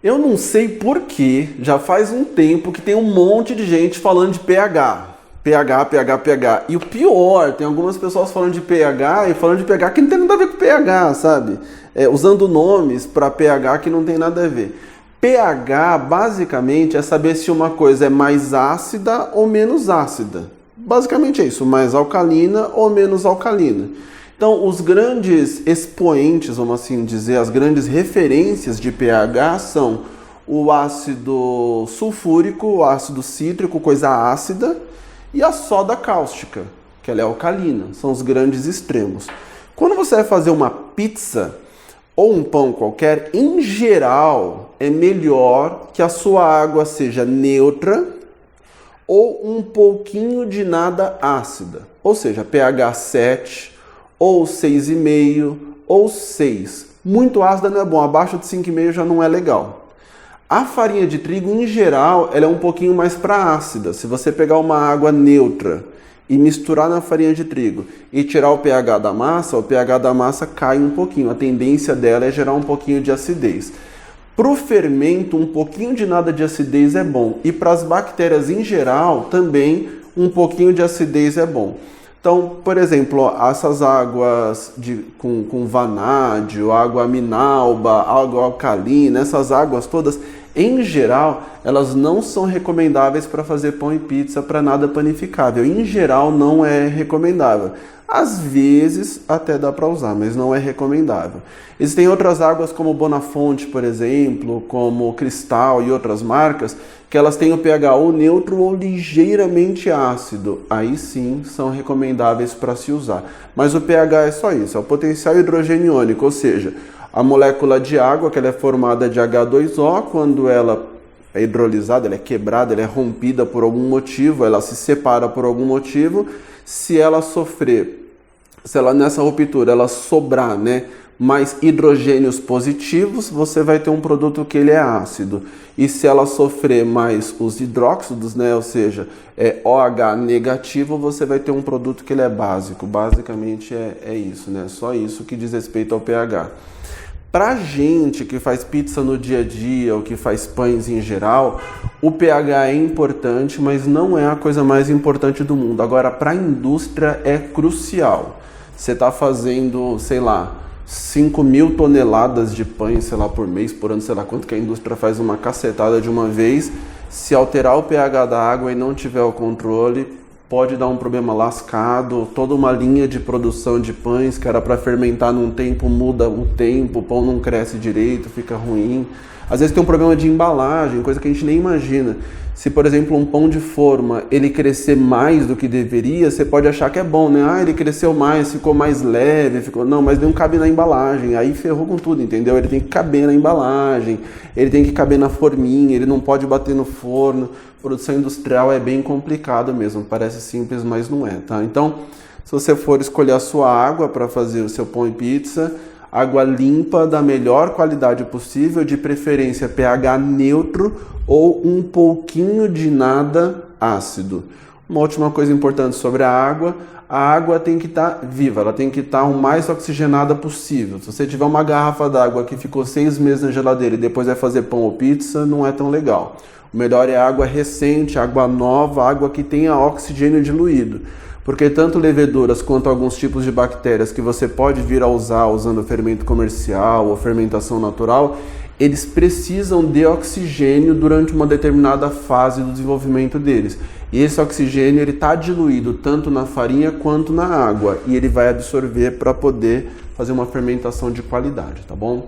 Eu não sei por que já faz um tempo que tem um monte de gente falando de pH. pH. E o pior, tem algumas pessoas falando de pH e falando de pH que não tem nada a ver com pH, sabe? Usando nomes para pH que não tem nada a ver. pH, basicamente, é saber se uma coisa é mais ácida ou menos ácida. Basicamente é isso, mais alcalina ou menos alcalina. Então, os grandes expoentes, vamos assim dizer, as grandes referências de pH são o ácido sulfúrico, o ácido cítrico, coisa ácida, e a soda cáustica, que ela é alcalina. São os grandes extremos. Quando você vai fazer uma pizza ou um pão qualquer, em geral, é melhor que a sua água seja neutra ou um pouquinho de nada ácida. Ou seja, pH 7 ou 6,5 ou 6. Muito ácida não é bom, abaixo de 5,5 já não é legal. A farinha de trigo, em geral, ela é um pouquinho mais para ácida. Se você pegar uma água neutra e misturar na farinha de trigo e tirar o pH da massa, o pH da massa cai um pouquinho. A tendência dela é gerar um pouquinho de acidez. Para o fermento, um pouquinho de nada de acidez é bom. E para as bactérias em geral, também um pouquinho de acidez é bom. Então, por exemplo, essas águas com vanádio, água aminalba, água alcalina, essas águas todas, em geral, elas não são recomendáveis para fazer pão e pizza, para nada panificável. Em geral, não é recomendável. Às vezes, até dá para usar, mas não é recomendável. Existem outras águas como Bonafonte, por exemplo, como Cristal e outras marcas, que elas têm o pH ou neutro ou ligeiramente ácido. Aí sim, são recomendáveis para se usar. Mas o pH é só isso, é o potencial hidrogênio iônico, ou seja, a molécula de água, que ela é formada de H2O, quando ela é hidrolisada, ela é quebrada, ela é rompida por algum motivo, ela se separa por algum motivo. Se ela nessa ruptura ela sobrar, mais hidrogênios positivos, você vai ter um produto que ele é ácido. E se ela sofrer mais os hidróxidos, ou seja, OH negativo, você vai ter um produto que ele é básico. Basicamente é isso, só isso que diz respeito ao pH. Pra gente que faz pizza no dia a dia ou que faz pães em geral, o pH é importante, mas não é a coisa mais importante do mundo. Agora, para a indústria é crucial. Você está fazendo, 5.000 toneladas de pães, por mês, por ano, quanto que a indústria faz uma cacetada de uma vez. Se alterar o pH da água e não tiver o controle, pode dar um problema lascado. Toda uma linha de produção de pães que era para fermentar num tempo, muda o tempo, o pão não cresce direito, fica ruim. Às vezes tem um problema de embalagem, coisa que a gente nem imagina. Se, por exemplo, um pão de forma, ele crescer mais do que deveria, você pode achar que é bom, ele cresceu mais, ficou mais leve, Não, mas não cabe na embalagem, aí ferrou com tudo, entendeu? Ele tem que caber na embalagem, ele tem que caber na forminha, ele não pode bater no forno. Produção industrial é bem complicado mesmo, parece simples, mas não é, tá? Então, se você for escolher a sua água para fazer o seu pão e pizza, água limpa, da melhor qualidade possível, de preferência pH neutro ou um pouquinho de nada ácido. Uma última coisa importante sobre a água tem que estar viva, ela tem que estar o mais oxigenada possível. Se você tiver uma garrafa d'água que ficou 6 meses na geladeira e depois vai fazer pão ou pizza, não é tão legal. O melhor é água recente, água nova, água que tenha oxigênio diluído. Porque tanto leveduras quanto alguns tipos de bactérias que você pode vir a usar usando fermento comercial ou fermentação natural, eles precisam de oxigênio durante uma determinada fase do desenvolvimento deles. E esse oxigênio está diluído tanto na farinha quanto na água e ele vai absorver para poder fazer uma fermentação de qualidade, tá bom?